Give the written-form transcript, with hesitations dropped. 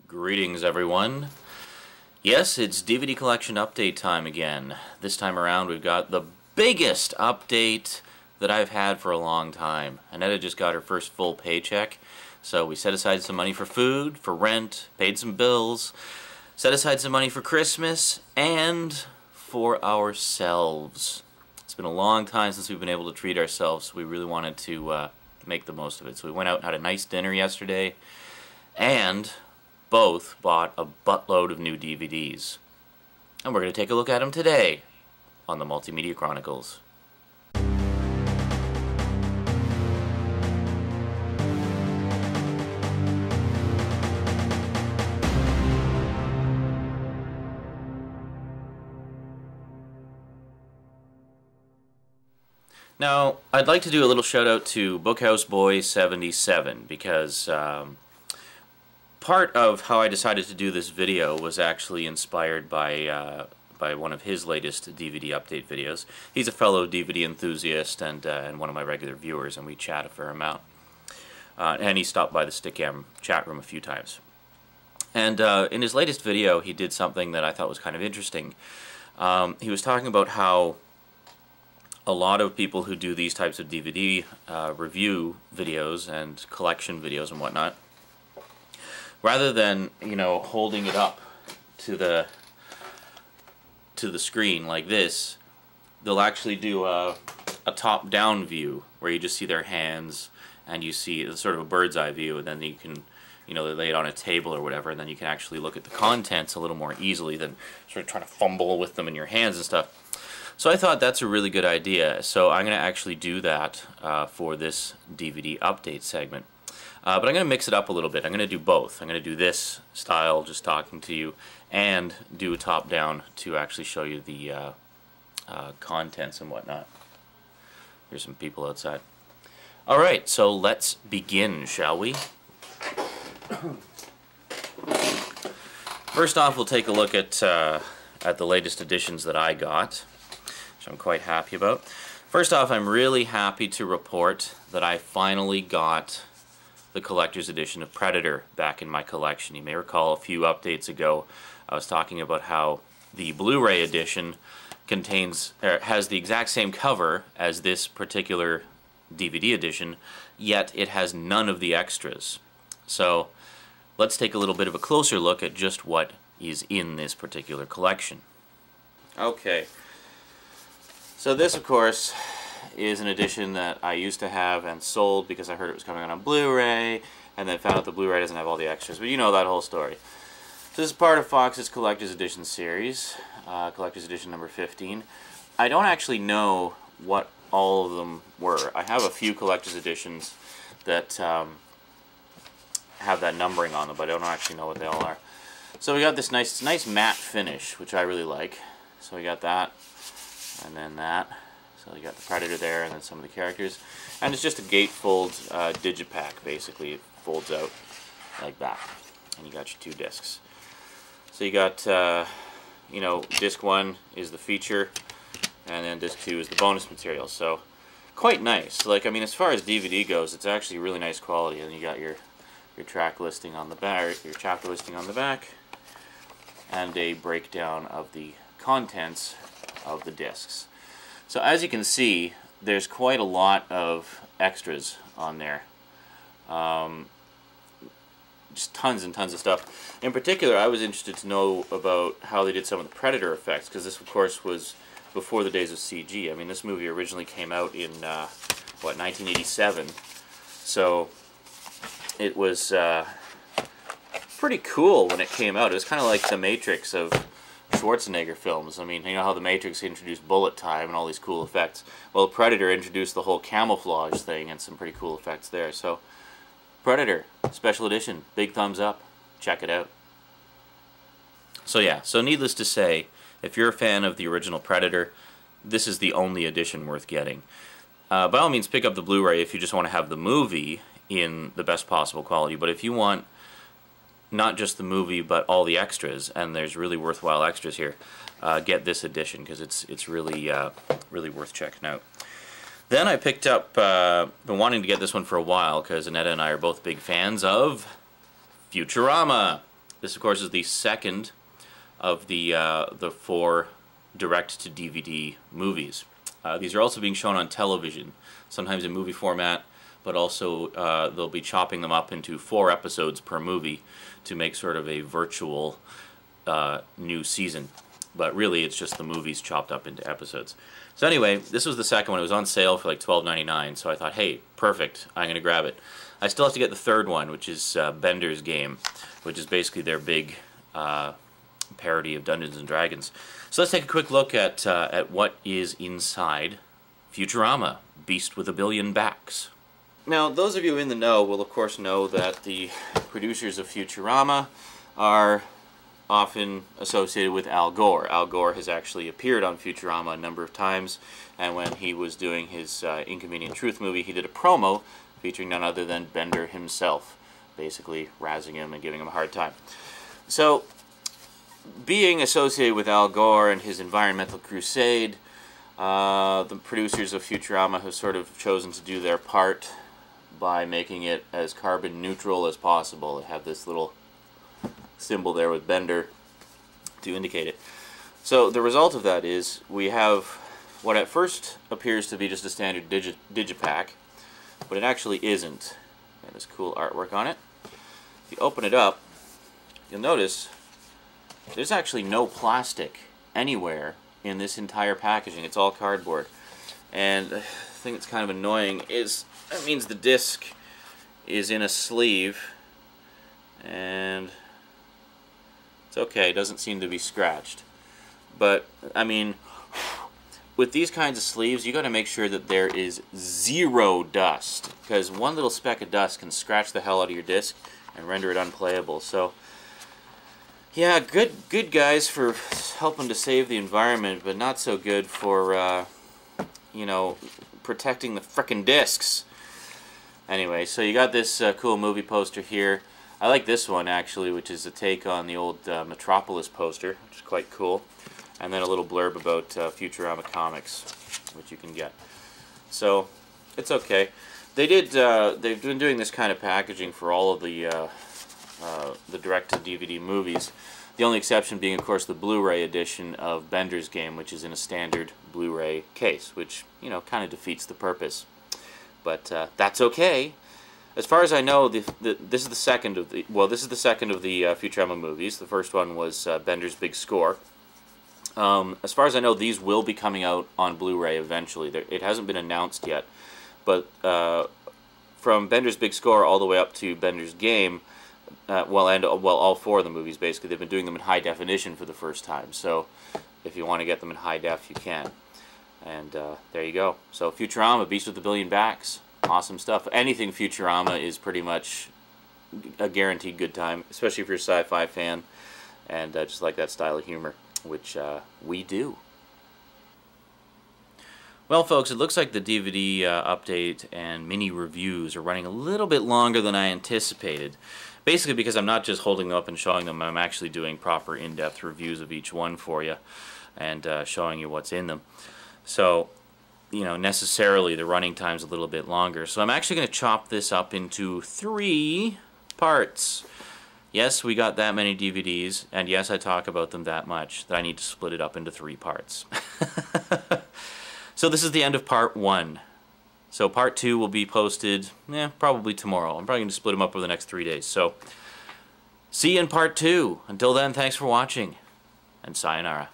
Greetings, everyone. Yes, it's DVD collection update time again. This time around we've got the biggest update that I've had for a long time. Annetta just got her first full paycheck, so we set aside some money for food, for rent, paid some bills, set aside some money for Christmas, and for ourselves. It's been a long time since we've been able to treat ourselves, so we really wanted to make the most of it. So we went out and had a nice dinner yesterday, and both bought a buttload of new DVDs. And we're going to take a look at them today on the Multimedia Chronicles. Now, I'd like to do a little shout out to Bookhouse Boy 77 because part of how I decided to do this video was actually inspired by one of his latest DVD update videos. He's a fellow DVD enthusiast and one of my regular viewers, and we chat a fair amount. And he stopped by the Stickam chat room a few times. And in his latest video, he did something that I thought was kind of interesting. He was talking about how a lot of people who do these types of DVD review videos and collection videos and whatnot, rather than, holding it up to the screen like this, they'll actually do a top-down view where you just see their hands and you see sort of a bird's eye view, and then you can, they lay it on a table or whatever, and then you can actually look at the contents a little more easily than sort of trying to fumble with them in your hands and stuff. So I thought that's a really good idea, so I'm going to actually do that for this DVD update segment. But I'm going to mix it up a little bit. I'm going to do both. I'm going to do this style, just talking to you, and do a top-down to actually show you the contents and whatnot. There's some people outside. Alright, so let's begin, shall we? First off, we'll take a look at the latest editions that I got, which I'm quite happy about. First off, I'm really happy to report that I finally got the collector's edition of Predator back in my collection. You may recall a few updates ago I was talking about how the Blu-ray edition has the exact same cover as this particular DVD edition, yet it has none of the extras. So let's take a little bit of a closer look at just what is in this particular collection. Okay, so this, of course, is an edition that I used to have and sold because I heard it was coming out on Blu-ray, and then found out the Blu-ray doesn't have all the extras, but you know that whole story. So this is part of Fox's Collector's Edition series, Collector's Edition number 15. I don't actually know what all of them were. I have a few Collector's Editions that have that numbering on them, but I don't actually know what they all are. So we got this nice matte finish, which I really like. So we got that, and then that. So you got the Predator there, and then some of the characters. And it's just a gatefold digipack, basically. It folds out like that. And you got your two discs. So you got, disc 1 is the feature, and then disc 2 is the bonus material. So quite nice. As far as DVD goes, it's actually really nice quality. And you got your track listing on the back, your chapter listing on the back, and a breakdown of the contents of the discs. So as you can see, there's quite a lot of extras on there. Just tons and tons of stuff. In particular, I was interested to know about how they did some of the Predator effects, because this, of course, was before the days of CG. I mean, this movie originally came out in, 1987. So it was pretty cool when it came out. It was kind of like the Matrix of Schwarzenegger films. I mean, you know how the Matrix introduced bullet time and all these cool effects. Well, Predator introduced the whole camouflage thing and some pretty cool effects there. So, Predator, special edition, big thumbs up. Check it out. So yeah, so needless to say, if you're a fan of the original Predator, this is the only edition worth getting. By all means, pick up the Blu-ray if you just want to have the movie in the best possible quality. But if you want not just the movie, but all the extras, and there's really worthwhile extras here, get this edition, because it's really really worth checking out. Then I picked up, been wanting to get this one for a while, because Annetta and I are both big fans of Futurama. This, of course, is the second of the 4 direct-to-DVD movies. These are also being shown on television, sometimes in movie format, but also they'll be chopping them up into 4 episodes per movie to make sort of a virtual new season. But really, it's just the movies chopped up into episodes. So anyway, this was the second one. It was on sale for like $12.99, so I thought, hey, perfect, I'm going to grab it. I still have to get the third one, which is Bender's Game, which is basically their big parody of Dungeons & Dragons. So let's take a quick look at what is inside Futurama, Beast with a Billion Backs. Now, those of you in the know will of course know that the producers of Futurama are often associated with Al Gore. Al Gore has actually appeared on Futurama a number of times, and when he was doing his Inconvenient Truth movie, he did a promo featuring none other than Bender himself, basically razzing him and giving him a hard time. So, being associated with Al Gore and his environmental crusade, the producers of Futurama have sort of chosen to do their part by making it as carbon neutral as possible. They have this little symbol there with Bender to indicate it. So the result of that is we have what at first appears to be just a standard digipack, but it actually isn't. Got this cool artwork on it. If you open it up, you'll notice there's actually no plastic anywhere in this entire packaging. It's all cardboard. And the thing that's kind of annoying is that means the disc is in a sleeve, and it's okay, it doesn't seem to be scratched. But, I mean, with these kinds of sleeves, you got to make sure that there is 0 dust, because one little speck of dust can scratch the hell out of your disc and render it unplayable. So, yeah, good guys for helping to save the environment, but not so good for, you know, protecting the frickin' discs. Anyway, so you got this cool movie poster here. I like this one, actually, which is a take on the old Metropolis poster, which is quite cool. And then a little blurb about Futurama comics, which you can get. So, it's okay. They've been doing this kind of packaging for all of the direct-to-DVD movies. The only exception being, of course, the Blu-ray edition of Bender's Game, which is in a standard Blu-ray case, which, you know, kind of defeats the purpose. But that's okay. As far as I know, this is the second of the Futurama movies. The first one was Bender's Big Score. As far as I know, these will be coming out on Blu-ray eventually. It hasn't been announced yet, but from Bender's Big Score all the way up to Bender's Game, all 4 of the movies basically, they've been doing them in high definition for the first time. So, if you want to get them in high def, you can. And there you go. So Futurama, Beast with a Billion Backs, awesome stuff. Anything Futurama is pretty much a guaranteed good time, especially if you're a sci-fi fan and just like that style of humor, which we do. Well, folks, it looks like the DVD update and mini reviews are running a little bit longer than I anticipated. Basically because I'm not just holding them up and showing them, I'm actually doing proper in-depth reviews of each one for you and showing you what's in them. So, you know, necessarily the running time's a little bit longer. So I'm actually going to chop this up into 3 parts. Yes, we got that many DVDs, and yes, I talk about them that much that I need to split it up into 3 parts. So this is the end of part 1. So part 2 will be posted, probably tomorrow. I'm probably going to split them up over the next 3 days. So, see you in part 2. Until then, thanks for watching, and sayonara.